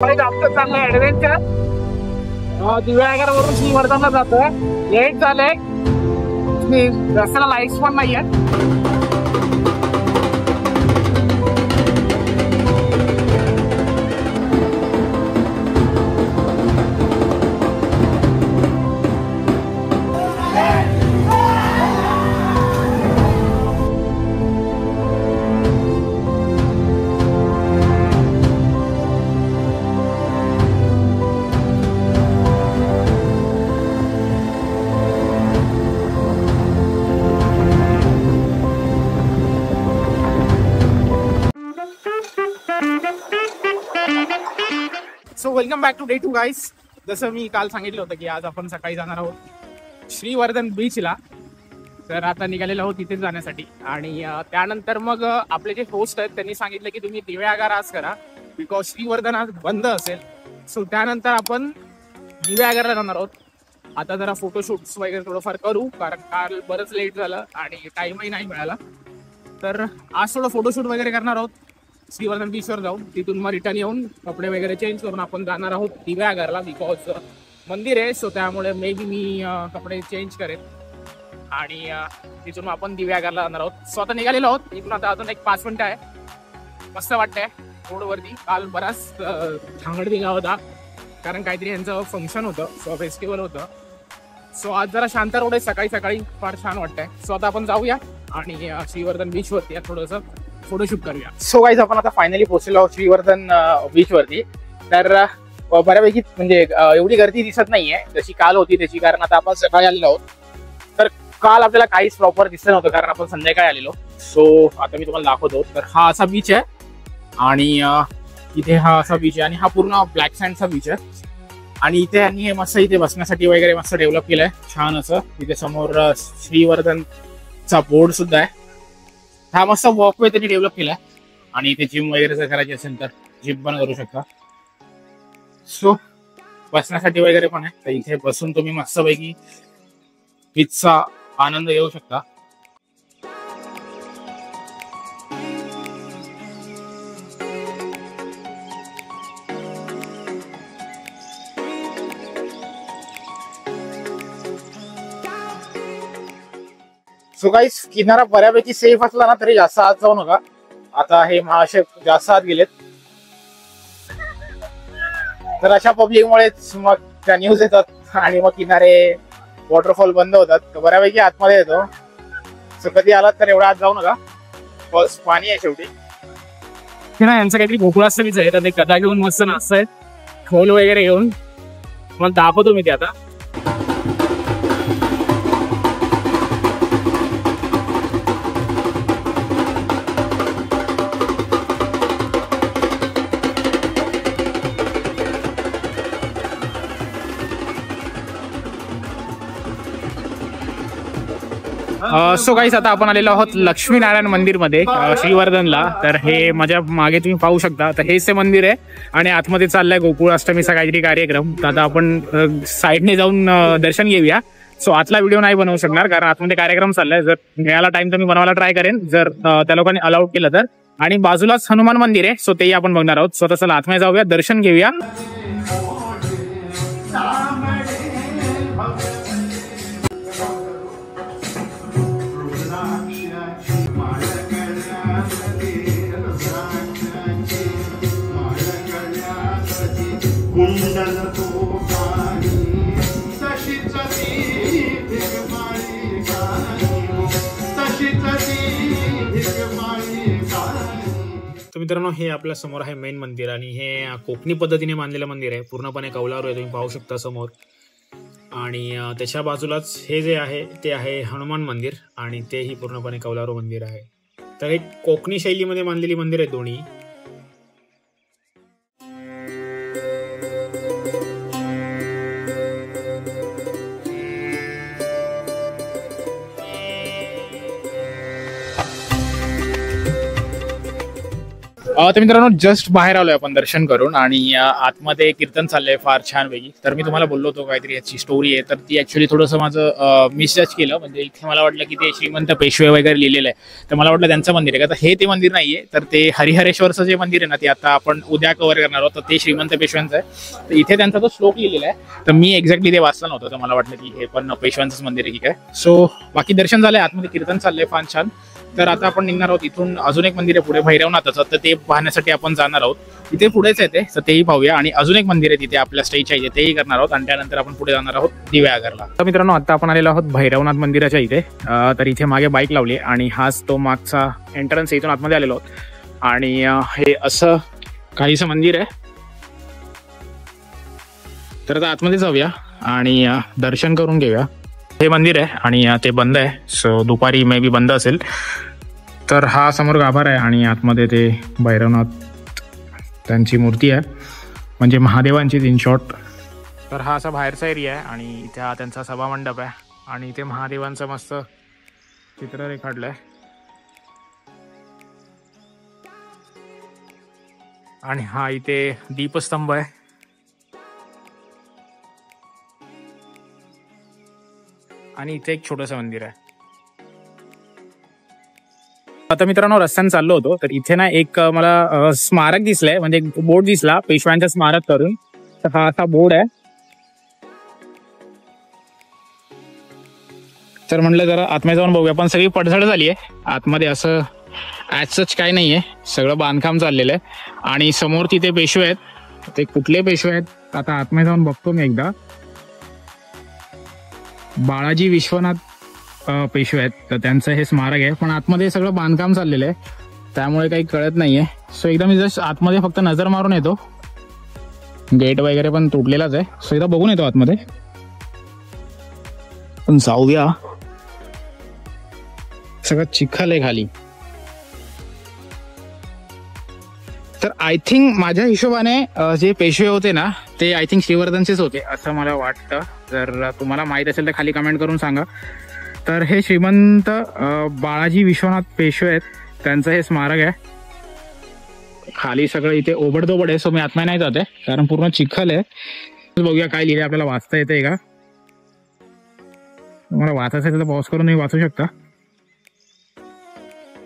आमचं चांगलं ऍडव्हेंचर दिव्यागरवरून श्रीवर्धनला जातं. लेट झालंय, रस्त्याला लाईट्स पण नाहीये. So welcome back to day 2 guys. जसं मी काल सांगितलं होतं की आज आपण सकाळी जाणार आहोत श्रीवर्धन बीचला. तर आता निघालेलो आहोत तिथे जाण्यासाठी. आणि त्यानंतर मग आपले जे होस्ट आहेत त्यांनी सांगितलं की तुम्ही दिव्यागार आज करा, बिकॉज श्रीवर्धन आज बंद असेल. सो त्यानंतर आपण दिव्यागारला जाणार आहोत. आता जरा फोटोशूट्स वगैरे थोडंफार करू, कारण काल बरंच लेट झालं आणि टाईमही नाही मिळाला. तर आज थोडं फोटोशूट वगैरे करणार आहोत. श्रीवर्धन बीचवर जाऊन तिथून मग रिटर्न येऊन कपडे वगैरे चेंज करून आपण जाणार आहोत दिव्यागरला, बिकॉज मंदिर आहे. सो त्यामुळे मे बी मी कपडे चेंज करेन आणि तिथून मग आपण दिव्यागरला जाणार आहोत. सो आता निघालेलो आहोत. इथून आता अजून एक 5 मिनिटं आहे. मस्त वाटतंय रोडवरती. काल बराच धांगड दिला होता, कारण काहीतरी यांचं फंक्शन होतं, सो फेस्टिवल होतं. सो आज जरा शांत रोड आहे, सकाळी सकाळी फार छान वाटतंय. सो आता आपण जाऊया आणि श्रीवर्धन बीचवरती थोडंसं फोटोशूट करूया. सो गाईज आपण आता फायनली पोहोचलो श्रीवर्धन बीचवरती. तर बऱ्यापैकी म्हणजे एवढी गर्दी दिसत नाहीये जशी काल होती त्याची, कारण आता आपण सकाळी आलेलो आहोत. तर काल आपल्याला काहीच प्रॉपर दिसत नव्हतं कारण आपण संध्याकाळी आलेलो. सो आता मी तुम्हाला दाखवतो. तर हा असा बीच आहे आणि इथे हा असा बीच आहे आणि हा पूर्ण ब्लॅक सँडचा बीच आहे. आणि इथे यांनी मस्त इथे बसण्यासाठी वगैरे मस्त डेव्हलप केलंय छान असं. इथे समोर श्रीवर्धनचा बोर्ड सुद्धा आहे. हा मस्त वॉकवे त्यांनी डेव्हलप केलाय. आणि इथे जिम वगैरे जर करायची असेल तर जिम पण करू शकता. सो बसण्यासाठी वगैरे पण आहे. तर इथे बसून तुम्ही मस्तपैकी बीचचा आनंद घेऊ शकता. सो गाईस किनारा बऱ्यापैकी सेफ असला ना तरी जास्त आत जाऊ नका. आता हे महाशय जास्त आत गेलेत, तर अशा पब्लिकमुळेच मग त्या न्यूज येतात आणि मग किनारे वॉटरफॉल बंद होतात. तर बऱ्यापैकी आतमध्ये येतो. सो कधी आलात तर एवढा आत जाऊ नका, पाणी आहे शेवटी. ना यांचं काहीतरी गोकुळाचं बीच आहे. तर ते गदा घेऊन मस्त नाचतायत, खोल वगैरे घेऊन. मग दाखवतो मी ते आता. सो गाईस आता आपण आलेलो आहोत लक्ष्मीनारायण मंदिरमध्ये श्रीवर्धनला. तर हे माझ्या मागे तुम्ही पाहू शकता. तर हेच ते मंदिर आहे आणि आतमध्ये चाललाय गोकुळाष्टमीचा काहीतरी कार्यक्रम. तर आता आपण साईडने जाऊन दर्शन घेऊया. सो आतला व्हिडिओ नाही बनवू शकणार कारण आतमध्ये कार्यक्रम चाललाय. जर मिळाला टाइम तर मी बनवायला ट्राय करेन, जर त्या लोकांनी अलाउड केलं तर. आणि बाजूलाच हनुमान मंदिर आहे, सो तेही आपण बघणार आहोत. सो तसं आतमध्ये जाऊया, दर्शन घेऊया. तर मित्रांनो हे आपल्या समोर आहे मेन मंदिर आणि हे कोकणी पद्धतीने बांधलेलं मंदिर आहे. पूर्णपणे कौलारू आहे, तुम्ही पाहू शकता समोर. आणि त्याच्या बाजूलाच हे जे आहे ते आहे हनुमान मंदिर आणि तेही पूर्णपणे कौलारू मंदिर आहे. तर हे कोकणी शैलीमध्ये बांधलेली मंदिर आहेत दोन्ही. तर मित्रांनो जस्ट बाहेर आलोय आपण दर्शन करून आणि आतमध्ये कीर्तन चाललंय फार छान पैकी. तर मी तुम्हाला बोललो होतो काहीतरी याची स्टोरी आहे, तर ती ऍक्च्युली थोडंसं माझं मिसजज केलं. म्हणजे इथे मला वाटलं की ते श्रीमंत पेशवे वगैरे लिहिलेलं आहे, तर मला वाटलं त्यांचं मंदिर आहे का. तर हे ते मंदिर नाहीये, तर ते हरिहरेश्वरचं जे मंदिर आहे ना ते आता आपण उद्या कव्हर करणार आहोत. तर ते श्रीमंत पेशव्यांचं आहे. तर इथे त्यांचा तो श्लोक लिहिलेला आहे, तर मी एक्झॅक्टली ते वाचलं नव्हतं, तर मला वाटलं की हे पण पेशव्यांचंच मंदिर आहे की काय. सो बाकी दर्शन झालंय, आतमध्ये कीर्तन चाललंय फार छान. तर आता आपण निघणार आहोत इथून. अजून एक मंदिर आहे पुढे भैरवनाथाचं, तर ते पाहण्यासाठी आपण जाणार आहोत. इथे पुढेच आहे ते, तर तेही पाहूया. आणि अजून एक मंदिर आहे तिथे आपल्या स्टेच्या इथे, तेही करणार आहोत. आणि त्यानंतर आपण पुढे जाणार आहोत दिव्यागरला. तर मित्रांनो आता आपण आलेलो आहोत भैरवनाथ मंदिराच्या इथे. तर इथे मागे बाईक लावली आणि हाच तो मागचा एंट्रन्स, इथून आतमध्ये आलेलो आहोत. आणि हे असं काहीसं मंदिर आहे. तर आता आतमध्ये जाऊया आणि दर्शन करून घेऊया. हे मंदिर आहे आणि ते बंद आहे, सो दुपारी मे बी बंद असेल. तर हा समोर गाभार आहे आणि आतमध्ये ते भैरवनाथ त्यांची मूर्ती आहे, म्हणजे महादेवांची इन शॉर्ट. तर हा असा बाहेरचा एरिया आहे आणि इथे हा त्यांचा सभामंडप आहे आणि इथे महादेवांचं मस्त चित्र रेखाटलंय. आणि हा इथे दीपस्तंभ आहे. आणि इथे एक छोटंसं मंदिर आहे. आता मित्रांनो रस्त्याने चाललो होतो, तर इथे ना एक मला स्मारक दिसलंय, म्हणजे बोर्ड दिसला पेशव्यांचा स्मारक करून. तर हा असा बोर्ड आहे. तर म्हणलं जरा आतमध्ये जाऊन बघूया, पण सगळी पडझड झाली आहे आतमध्ये. असं ॲज सच काही नाहीये, सगळं बांधकाम चाललेलं आहे. आणि समोर तिथे पेशवे आहेत, ते कुठले पेशवे आहेत आता आतमध्ये जाऊन बघतो मी एकदा. बाळाजी विश्वनाथ पेशवे आहेत, तर त्यांचं हे स्मारक आहे. पण आतमध्ये सगळं बांधकाम चाललेलं आहे, त्यामुळे काही कळत नाहीये. सो एकदा मी जस्ट आतमध्ये फक्त नजर मारून येतो. गेट वगैरे पण तुटलेलाच आहे, सो एकदा बघून येतो आतमध्ये. पण जाऊया, सगळं चिखल आहे खाली. तर आय थिंक माझ्या हिशोबाने जे पेशवे होते ना ते आय थिंक श्रीवर्धनचेच होते असं मला वाटतं. जर तुम्हाला माहित असेल तर खाली कमेंट करून सांगा. तर हे श्रीमंत बाळाजी विश्वनाथ पेशवे आहेत, त्यांचं हे स्मारक आहे. खाली सगळं इथे ओबडधोबड आहे, सो मी आतमध्ये नाही जाते कारण पूर्ण चिखल आहे. बघूया काय लिहिले, आपल्याला वाचता येते का. तुम्हाला वाचायचं असेल तर पॉज करून वाचू शकता.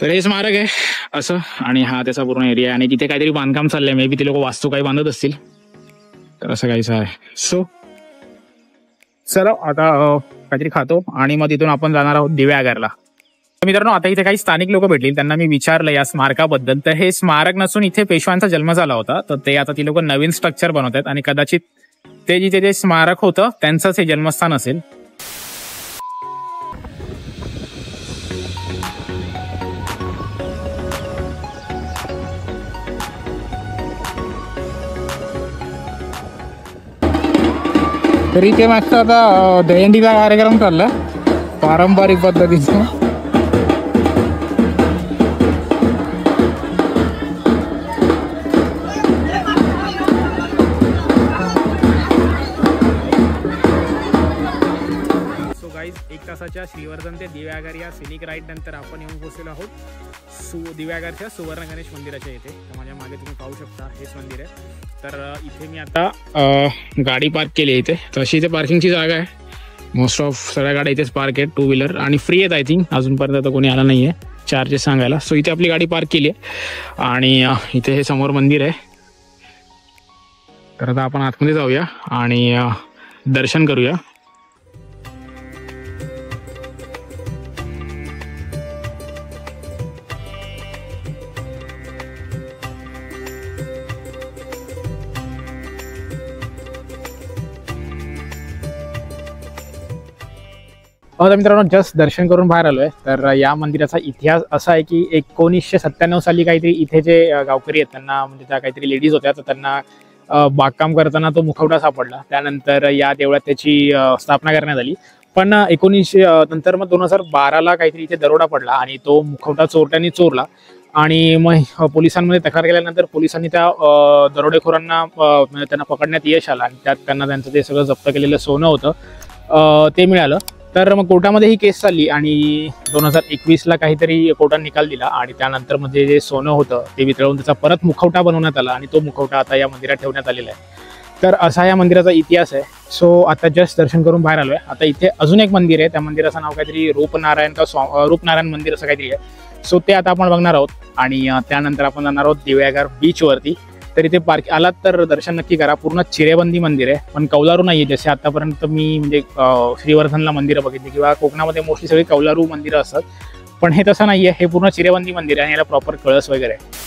तर हे स्मारक आहे असं, आणि हा त्याचा पूर्ण एरिया आहे. आणि तिथे काहीतरी बांधकाम चाललंय, मे बी ते लोक वास्तू काही बांधत असतील, तर असं काहीच आहे. सो चला आता काहीतरी खातो आणि मग तिथून आपण जाणार आहोत दिव्यागरला. मित्रांनो आता इथे काही स्थानिक लोक भेटली, त्यांना मी विचारलं या स्मारकाबद्दल. तर हे स्मारक नसून इथे पेशव्यांचा जन्म झाला होता, तर ते आता ती लोक नवीन स्ट्रक्चर बनवत आहेत आणि कदाचित ते जिथे ते स्मारक होतं त्यांचंच हे जन्मस्थान असेल. तर इथे मस्त आता दहीहंडीचा कार्यक्रम चालला पारंपरिक पद्धतीचा. सो गाईज 1 तासाच्या श्रीवर्धन ते दिव्यागर या सिनिक राईड नंतर आपण येऊन पोहोचलेलो आहोत दिव्यागरच्या सुवर्ण गणेश मंदिराच्या इथे. तर माझ्या मागे तुम्ही पाहू शकता हेच मंदिर आहे. तर इथे मी आता गाडी पार्क केली आहे इथे. तर अशी इथे पार्किंगची जागा आहे. मोस्ट ऑफ सगळ्या गाड्या इथेच पार्क आहेत, 2 व्हीलर आणि फ्री आहेत आय थिंक. अजूनपर्यंत तर कोणी आला नाही आहे चार्जेस सांगायला. सो इथे आपली गाडी पार्क केली आहे आणि इथे हे समोर मंदिर आहे. तर आता आपण आतमध्ये जाऊया आणि दर्शन करूया. तर मित्रांनो जस्ट दर्शन करून बाहेर आलोय. तर या मंदिराचा इतिहास असा आहे की 1997 साली काहीतरी इथे जे गावकरी आहेत त्यांना, म्हणजे त्या काहीतरी लेडीज होत्या, तर त्यांना बागकाम करताना तो मुखवटा सापडला. त्यानंतर या देवळात त्याची स्थापना करण्यात आली. पण 1900 नंतर मग 2012ला काहीतरी इथे दरोडा पडला आणि तो मुखवटा चोरट्यांनी चोरला. आणि मग पोलिसांमध्ये तक्रार केल्यानंतर पोलिसांनी त्या दरोडेखोरांना त्यांना पकडण्यात यश आलं आणि त्यात त्यांना त्यांचं ते सगळं जप्त केलेलं सोनं होतं ते मिळालं. तर मग कोर्टामध्ये ही केस चालली आणि 2021ला काहीतरी कोर्टाने निकाल दिला आणि त्यानंतर मध्ये जे सोनं होतं ते वितळवून त्याचा परत मुखवटा बनवण्यात आला आणि तो मुखवटा आता या मंदिरात ठेवण्यात आलेला आहे. तर असा या मंदिराचा इतिहास आहे. सो आता जस्ट दर्शन करून बाहेर आलोय. आता इथे अजून एक मंदिर आहे, त्या मंदिराचं नाव काहीतरी रूपनारायण का रूपनारायण मंदिर असं काहीतरी आहे. सो ते आता आपण बघणार आहोत आणि त्यानंतर आपण जाणार आहोत दिव्यागार बीचवरती. तर इथे आलात तर दर्शन नक्की करा. पूर्ण चिरेबंदी मंदिर आहे, पण कौलारू नाही आहे जसे आतापर्यंत मी म्हणजे श्रीवर्धनला मंदिरं बघितली किंवा कोकणामध्ये मोस्टली सगळी कौलारू मंदिरं असतात, पण हे तसं नाही आहे. हे पूर्ण चिरेबंदी मंदिर आहे आणि याला प्रॉपर कळस वगैरे आहे.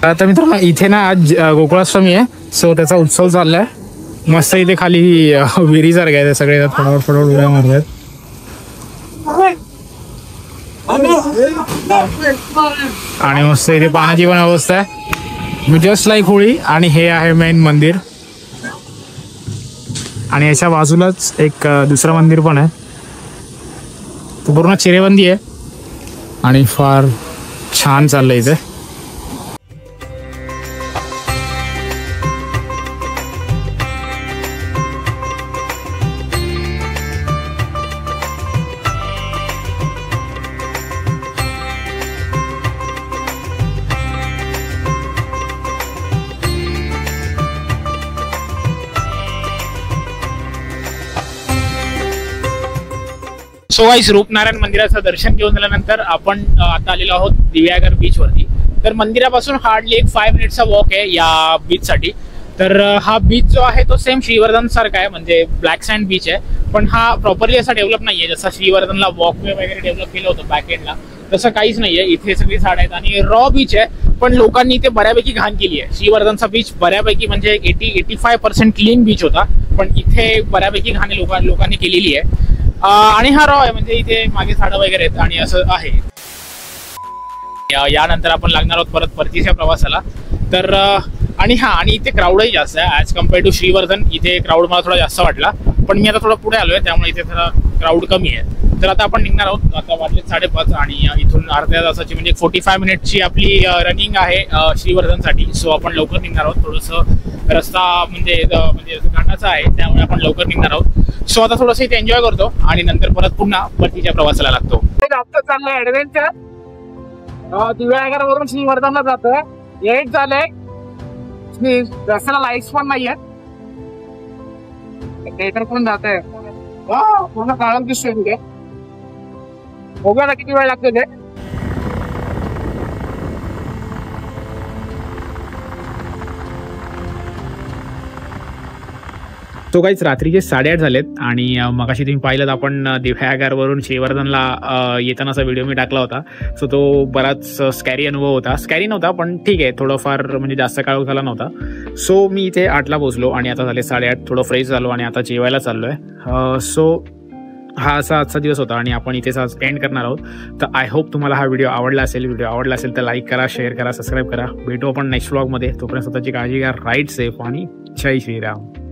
आता मित्रांनो इथे ना आज गोकुळाष्टमी आहे. सो त्याचा उत्सव चाललाय. मस्त इथे खाली विहिरीसारखं आहे, सगळे फटाफट उड्या मारतात आणि मस्त इथे पाण्याची पण अवस्था आहे जस्ट लाईक होळी. आणि हे आहे मेन मंदिर आणि याच्या बाजूलाच एक दुसरं मंदिर पण आहे. पूर्ण चिरेबंदी आहे आणि फार छान चाललंय इथे. सो गाईस, रूपनारायण मंदिराचं दर्शन घेऊन झाल्यानंतर आपण आता आलेलो आहोत दिव्यागर बीच वरती. तर मंदिरापासून हार्डली एक 5 मिनिटचा वॉक आहे या बीच साठी. तर हा बीच जो आहे तो सेम श्रीवर्धन सारखा आहे, म्हणजे ब्लॅक सँड बीच आहे, पण हा प्रॉपरली असा डेव्हलप नाहीये. जसा श्रीवर्धनला वॉकवे वगैरे डेव्हलप केलं होतं बॅक एंडला, तसं काहीच नाहीये. इथे सगळी झाड आहेत आणि रॉ बीच आहे, पण लोकांनी इथे बऱ्यापैकी घाण केली आहे. श्रीवर्धनचा बीच बऱ्यापैकी म्हणजे 80-85% क्लीन बीच होता, पण इथे बऱ्यापैकी घाण लोकांनी केलेली आहे. आणि हा रॉ आहे, म्हणजे इथे मागे झाडं वगैरे आहेत आणि असं आहे. यानंतर आपण लागणार आहोत परत परतीच्या प्रवासाला. तर आणि इथे क्राऊडही जास्त आहे ॲज कम्पेअर टू श्रीवर्धन. इथे क्राऊड मला थोडा जास्त वाटला, पण मी आता थोडं पुढे आलोय त्यामुळे इथे थोडा क्राऊड कमी आहे. तर आता आपण निघणार आहोत. आता वाजले 5:30 आणि इथून अर्ध्या तासाची म्हणजे 45 मिनिटची आपली रनिंग आहे श्रीवर्धनसाठी. सो आपण लवकर निघणार आहोत. थोडंसं रस्ता म्हणजे घाटाचा आहे त्यामुळे आपण लवकर निघणार आहोत. सो आता थोडंसं इथे एन्जॉय करतो आणि नंतर परत पुन्हा परतीच्या प्रवासाला लागतो. चाललंय ऍडव्हेंचर. दिव्यागारवरून श्रीवर्धनला जातोय. लेट झालंय, रस्त्याला लाईट्स पण नाही आहेत. थिएटर पण जात आहे, पूर्ण काळोख दिसतोय तिथे. बघूया किती वेळ लागतो ते. तो काहीच रात्रीचे 8:30 झालेत आणि मगाशी तुम्ही पाहिलं आपण दिव्यागारवरून श्रीवर्धनला येतानाचा व्हिडिओ मी टाकला होता. सो तो बराच स्कॅरी अनुभव होता. स्कॅरी नव्हता पण ठीक आहे, थोडंफार म्हणजे जास्त काळ झाला नव्हता. सो मी इथे 8ला पोहोचलो आणि आता झाले 8:30. थोडं फ्रेश झालो आणि आता जेवायला चाललोय. सो हा असा आजचा दिवस होता आणि आपण इथेच आज एंड करणार आहोत. तर आय होप तुम्हाला हा व्हिडिओ आवडला असेल. व्हिडिओ आवडला असेल तर लाईक करा, शेअर करा, सबस्क्राईब करा. भेटू आपण नेक्स्ट व्लॉगमध्ये. तोपर्यंत स्वतःची काळजी घ्या. राईट सेफ आणि जय श्रीराम.